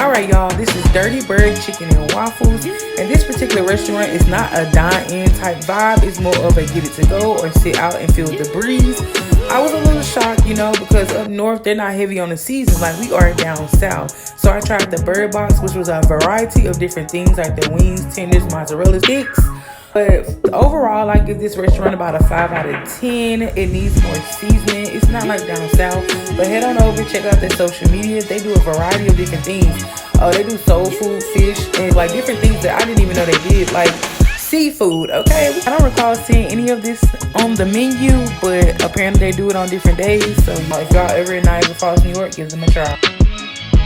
Alright y'all, this is Dirty Bird Chicken and Waffles, and this particular restaurant is not a dine-in type vibe. It's more of a get it to go or sit out and feel the breeze. I was a little shocked, you know, because up north they're not heavy on the seasons like we are down south. So I tried the bird box, which was a variety of different things like the wings, tenders, mozzarella sticks. But overall, I give this restaurant about a 5 out of 10. It needs more seasoning. It's not like down south. But head on over, check out their social media. They do a variety of different things. They do soul food, fish, and like different things that I didn't even know they did. Like seafood, okay? I don't recall seeing any of this on the menu, but apparently they do it on different days. So if y'all ever in Niagara Falls, New York, give them a try.